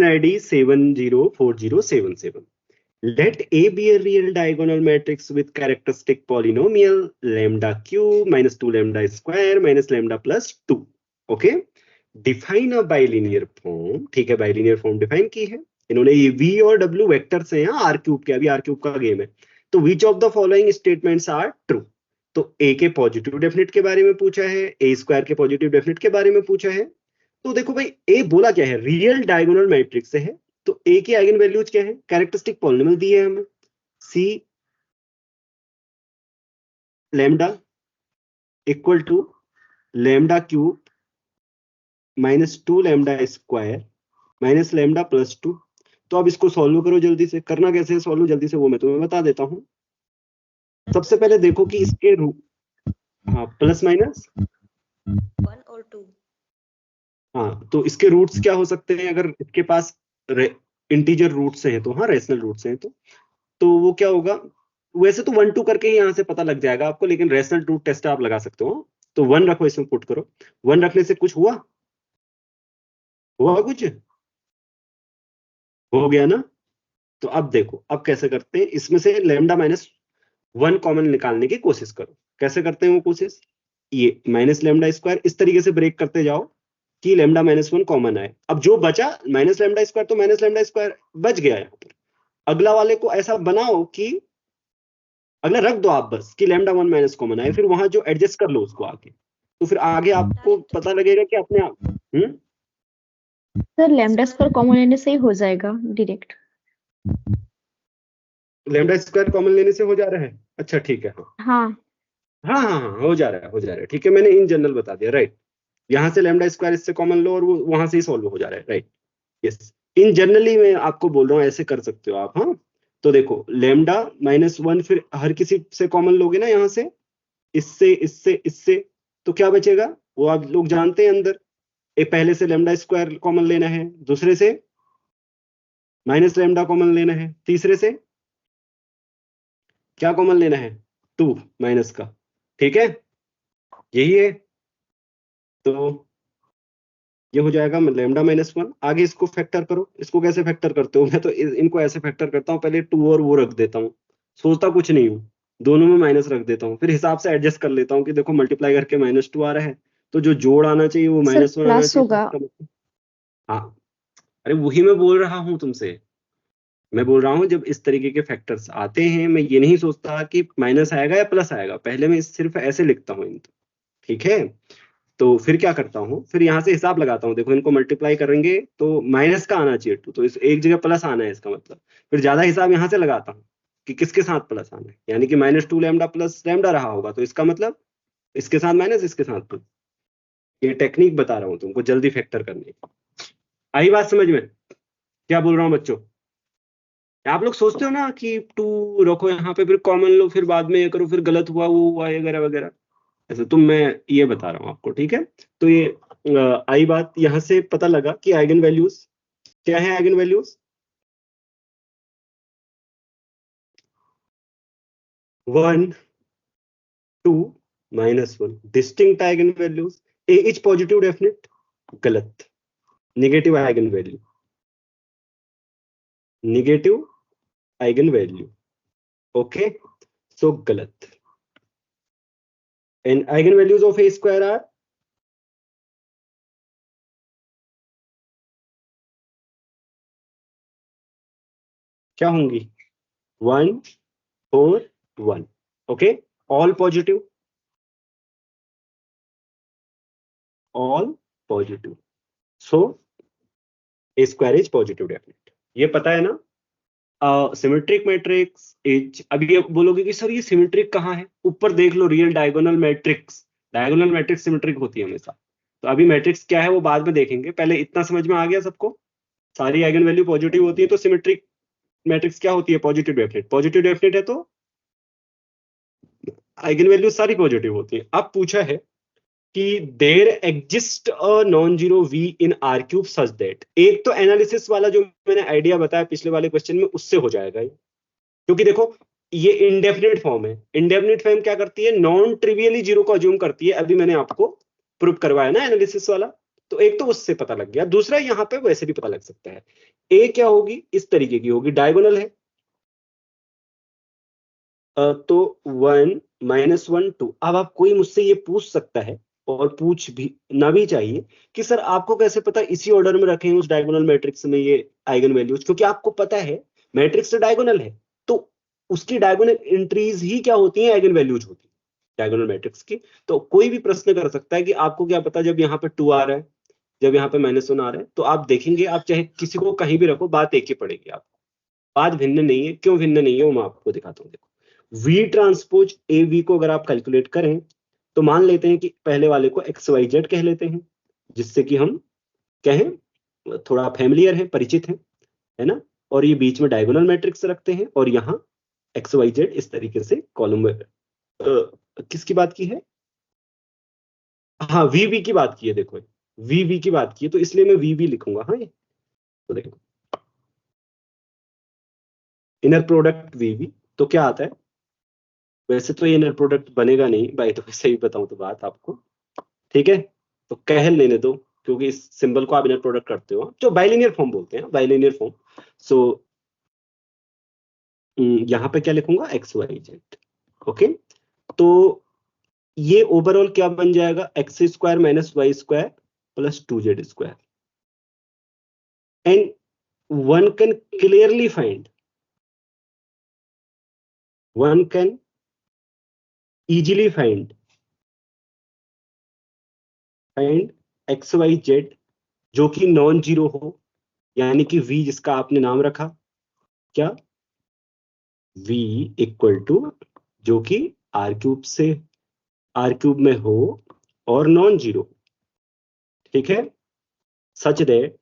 ID 704077. Let A be a real diagonal matrix with characteristic polynomial lambda cube minus 2 lambda square minus lambda plus 2. Okay? Define a bilinear form. ठीक है, bilinear form define की है इन्होंने। ये V और W vectors हैं यहाँ R cube के, अभी R क्यूब का गेम है। तो which of the following statements are true? तो A के पॉजिटिव डेफिनेट के बारे में पूछा है, A स्क्वायर के पॉजिटिव डेफिनेट के बारे में पूछा है। तो देखो भाई, A बोला क्या है, रियल डायगोनल मैट्रिक्स है। तो A की आइगन वैल्यूज क्या है, कैरेक्टरिस्टिक पॉलिनोमियल दिए है हमें, C lambda equal to lambda cube minus 2 lambda square minus lambda plus 2। तो अब इसको सॉल्व करो जल्दी से। करना कैसे है सॉल्व जल्दी से, वो मैं तुम्हें बता देता हूं। सबसे पहले देखो कि इसके हाँ प्लस माइनस 1 और 2। हाँ, तो इसके रूट्स क्या हो सकते हैं, अगर इसके पास इंटीजर रूट्स हैं तो, हाँ रेशनल रूट्स हैं तो वो क्या होगा, वैसे तो 1 2 करके ही यहाँ से पता लग जाएगा आपको, लेकिन रेशनल रूट टेस्ट आप लगा सकते हो। तो 1 रखो, इसमें पुट करो। 1 रखने से कुछ हुआ कुछ हो गया ना। तो अब देखो, अब कैसे करते हैं, इसमें से लैम्डा माइनस 1 कॉमन निकालने की कोशिश करो। कैसे करते हैं वो कोशिश, ये माइनस लैम्डा स्क्वायर इस तरीके से ब्रेक करते जाओ कि लैम्डा माइनस 1 कॉमन आए। अब जो बचा माइनस लैम्डा स्क्वायर, तो माइनस लैम्डा स्क्वायर बच गया यहाँ पर। अगला वाले को ऐसा बनाओ कि अगला रख दो आप बस कि लैम्डा 1 माइनस कॉमन आए, फिर वहां जो एडजस्ट कर लो उसको आगे, तो फिर आगे आपको पता लगेगा कि अपने आप सर लैम्डा स्क्वायर कॉमन लेने से ही हो जाएगा डायरेक्ट। लैम्डा स्क्वायर कॉमन लेने से हो जा रहा है। अच्छा ठीक है, हाँ हाँ हाँ हाँ, हो जा रहा है ठीक है, मैंने इन जनरल बता दिया, राइट। यहाँ से लैम्डा स्क्वायर इससे कॉमन लो और वो वहां से ही सॉल्व हो जा रहा है, राइट। यस, इन जनरली मैं आपको बोल रहा हूँ, ऐसे कर सकते हो आप। हाँ, तो देखो लैम्डा माइनस 1 फिर हर किसी से कॉमन लोगे ना, यहाँ से इससे इससे इससे, तो क्या बचेगा वो आप लोग जानते हैं अंदर। एक पहले से लैम्डा स्क्वायर कॉमन लेना है, दूसरे से माइनस लैम्डा कॉमन लेना है, तीसरे से क्या कॉमन लेना है, 2 माइनस का। ठीक है, यही है। तो ये हो जाएगा लैम्डा माइनस 1। आगे इसको फैक्टर करो। इसको कैसे फैक्टर करते हो, मैं तो इनको ऐसे फैक्टर करता हूँ, पहले 2 और वो रख देता हूँ, सोचता कुछ नहीं हूँ, दोनों में माइनस रख देता हूँ, फिर हिसाब से एडजस्ट कर लेता हूँ कि देखो मल्टीप्लाई करके माइनस 2 आ रहा है, तो जो जोड़ आना चाहिए वो माइनस 1 आना प्लस चाहिए। होगा। हाँ, अरे वही मैं बोल रहा हूँ तुमसे। मैं बोल रहा हूँ जब इस तरीके के फैक्टर्स आते हैं, मैं ये नहीं सोचता कि माइनस आएगा या प्लस आएगा, पहले मैं सिर्फ ऐसे लिखता हूँ इनको। ठीक है, तो फिर क्या करता हूँ, फिर यहाँ से हिसाब लगाता हूँ, देखो इनको मल्टीप्लाई करेंगे तो माइनस का आना चाहिए 2, तो इस एक जगह प्लस आना है, इसका मतलब फिर ज्यादा हिसाब यहाँ से लगाता हूँ कि किसके साथ प्लस आना है, यानी कि माइनस 2 लैम्डा प्लस लैम्डा रहा होगा, तो इसका मतलब इसके साथ माइनस, इसके साथ प्लस। ये टेक्निक बता रहा हूँ तुमको जल्दी फैक्टर करने की। आई बात समझ में, क्या बोल रहा हूँ बच्चों? आप लोग सोचते हो ना कि 2 रखो यहाँ पे, फिर कॉमन लो, फिर बाद में ये करो, फिर गलत हुआ वो हुआ वगैरह वगैरह, ऐसे तो मैं ये बता रहा हूँ आपको। ठीक है, तो ये आई बात यहाँ से पता लगा कि आइगन वैल्यूज क्या है। Eigen values 1 2 -1 distinct eigen values. A is positive definite, गलत। Negative eigen value, negative eigen value, okay, so गलत। And eigen values of A square are क्या होंगी, 1 4 1, okay, all positive, all positive, so A square is positive definite. ये पता है ना। Symmetric matrix is, अभी आप बोलोगे कि सर ये सिमेट्रिक कहाँ है, ऊपर देख लो, real diagonal matrix. Diagonal matrix symmetric होती है हमेशा। तो अभी मैट्रिक्स क्या है वो बाद में देखेंगे, पहले इतना समझ में आ गया सबको, सारी आइगन वैल्यू पॉजिटिव होती है, तो सिमेट्रिक मैट्रिक्स क्या होती है, पॉजिटिव डेफिनेट। पॉजिटिव डेफिनेट है तो आइगन वैल्यू सारी पॉजिटिव होती है। अब पूछा है कि there exist a non zero v in R cube such that, एक तो एनालिसिस वाला जो मैंने आइडिया बताया पिछले वाले क्वेश्चन में, उससे हो जाएगा ये। क्योंकि देखो ये इंडेफिनिट फॉर्म है। इंडेफिनिट फॉर्म क्या करती है, नॉन ट्रिवियली जीरो को अज्यूम करती है। अभी मैंने आपको प्रूव करवाया ना एनालिसिस वाला, तो एक तो उससे पता लग गया, दूसरा यहाँ पे वैसे भी पता लग सकता है। ए क्या होगी, इस तरीके की होगी, डायगोनल है, तो 1 -1 2। अब आप कोई मुझसे ये पूछ सकता है, और पूछ भी ना भी चाहिए, कि सर आपको कैसे पता इसी ऑर्डर में रखें उस डायगोनल मैट्रिक्स में ये आइगन वैल्यूज, क्योंकि आपको पता है मैट्रिक्स डायगोनल है, तो उसकी डायगोनल एंट्रीज ही क्या होती हैं, आइगन वैल्यूज होती है डायगोनल मैट्रिक्स की। तो कोई भी प्रश्न कर सकता है कि आपको क्या पता जब यहाँ पे 2 आ रहा है, जब यहाँ पे -1 आ रहा है, तो आप देखेंगे, आप चाहे किसी को कहीं भी रखो, बात एक ही पड़ेगी आपको, बात भिन्न नहीं है। क्यों भिन्न नहीं है वो मैं आपको दिखाता हूँ। देखो, वी ट्रांसपोज ए वी को अगर आप कैलकुलेट करें, तो मान लेते हैं कि पहले वाले को XYZ कह लेते हैं, जिससे कि हम कहें थोड़ा फैमिलियर है, परिचित है ना। और ये बीच में डायगोनल मैट्रिक्स रखते हैं, और यहाँ XYZ इस तरीके से कॉलम में किसकी बात की है, हाँ VV की बात की है। देखो VV की बात की है, तो इसलिए मैं VV लिखूंगा। हाँ, ये तो देखो इनर प्रोडक्ट VV, तो क्या आता है, वैसे तो ये इनर प्रोडक्ट बनेगा नहीं भाई, तो सही बताऊं तो बात आपको, ठीक है, तो कह लेने दो, क्योंकि इस सिंबल को आप इनर प्रोडक्ट करते हो, जो बाइलिनियर फॉर्म बोलते हैं, बाइलिनियर फॉर्म। सो यहाँ पे क्या लिखूंगा, XYZ। ओके, तो ये ओवरऑल क्या बन जाएगा, x² - y² + 2z²। And one can clearly find, one can easily find XYZ जो कि नॉन जीरो हो, यानी कि v जिसका आपने नाम रखा क्या, v = जो कि r³ में हो और नॉन जीरो, ठीक है, सच दैट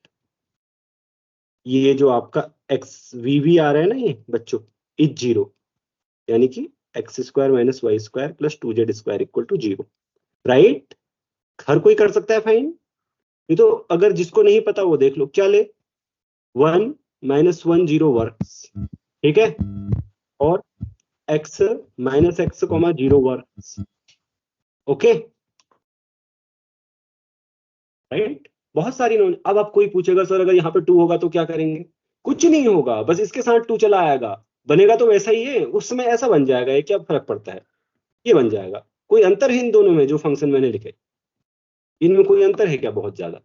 ये जो आपका XVV आ रहा है ना ये बच्चों, इज जीरो, यानी कि x² - y² + 2z² = 0। राइट, हर कोई कर सकता है फाइन। ये तो अगर जिसको नहीं पता वो देख लो, क्या ले, 1 - 1 0 वर्क्स, ठीक है, और x - x, 0 works. Okay, right, बहुत सारी नॉन। अब आप कोई पूछेगा सर अगर यहाँ पे 2 होगा तो क्या करेंगे, कुछ नहीं होगा, बस इसके साथ 2 चला आएगा, बनेगा तो वैसा ही है, उस समय ऐसा बन जाएगा, ये क्या फर्क पड़ता है, ये बन जाएगा। कोई अंतर है इन दोनों में, जो फंक्शन मैंने लिखे इनमें कोई अंतर है क्या, बहुत ज्यादा।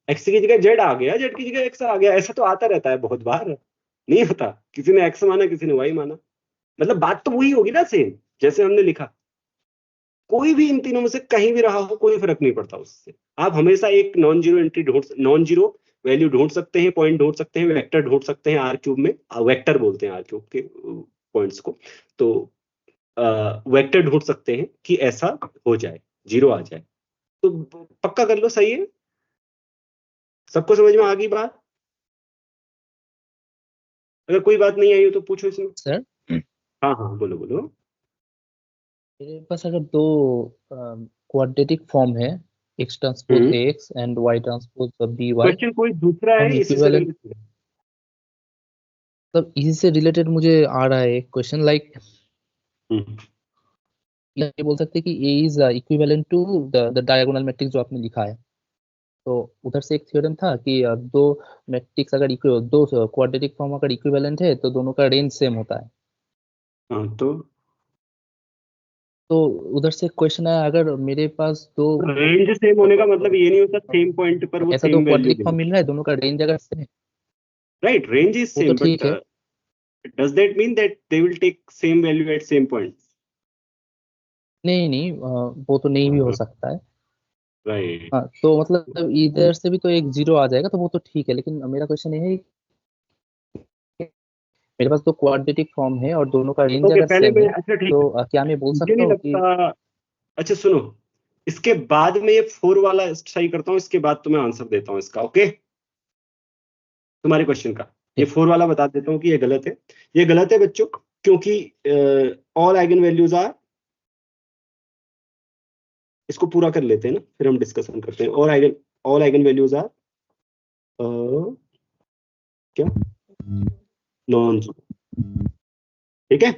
x की जगह z आ गया, z की जगह x आ गया, ऐसा तो आता रहता है बहुत बार, नहीं होता, किसी ने x माना किसी ने y माना, मतलब बात तो वही होगी ना, सेम जैसे हमने लिखा। कोई भी इन तीनों में से कहीं भी रहा हो, कोई फर्क नहीं पड़ता उससे। आप हमेशा एक non zero entry non zero value ढूंढ सकते हैं, पॉइंट ढूंढ सकते हैं, वेक्टर ढूंढ सकते हैं r³ में, वेक्टर बोलते हैं r³ के पॉइंट्स को, तो वेक्टर ढूंढ सकते हैं कि ऐसा हो जाए, जीरो आ जाए। तो पक्का कर लो, सही है, सबको समझ में आ गई बात। अगर कोई बात नहीं आई हो तो पूछो इसमें। सर हाँ हाँ, बोलो बोलो। मेरे पास अगर दो क्वाड्रेटिक फॉर्म है, x transpose ax and y transpose by, question कोई दूसरा है हम इसी से इक्विवेलेंट, related है? मतलब इसी से रिलेटेड मुझे आ रहा है एक क्वेश्चन, लाइक ये बोल सकते हैं कि a is equivalent to the diagonal matrix जो आपने लिखा है। तो उधर से एक थ्योरम था कि दो मैट्रिक्स अगर दो क्वाड्रेटिक फॉर्म अगर इक्विवेलेंट है तो दोनों का रेंज सेम होता है। हाँ, तो उधर से क्वेश्चन है, अगर मेरे पास दो, रेंज सेम होने का मतलब ये नहीं होता सेम पॉइंट पर वो ऐसा सेम दो वैल्यू क्वाड्रेटिक फॉर्म दे। मिल रहा है, दोनों का रेंज अगर सेम है राइट, रेंज इज वो तो सेम, बट ठीक है। does that mean that they will take same value at same points? नहीं नहीं, वो तो नहीं भी हो सकता है। Right. हाँ, तो मतलब इधर से भी तो एक जीरो आ जाएगा, तो वो तो ठीक है, लेकिन मेरा क्वेश्चन ये है कि मेरे पास दो क्वाड्रेटिक फॉर्म है और दोनों का रेंज ओके, अगर पहले सेम मैं, है, अच्छा ठीक है, तो क्या मैं बोल मुझे सकता नहीं हूँ कि लगता। अच्छा सुनो, इसके बाद में ये 4 वाला सही करता हूँ, इसके बाद तुम्हें आंसर देता हूँ इसका। ओके, तुम्हारे क्वेश्चन का ये 4 वाला बता देता हूँ कि ये गलत है। ये गलत है बच्चों, क्योंकि ऑल आइगन वैल्यूज आर, इसको पूरा कर लेते हैं ना, फिर हम डिस्कशन करते हैं। ऑल आइगन वैल्यूज आर क्या, नॉन जीरो, ठीक है।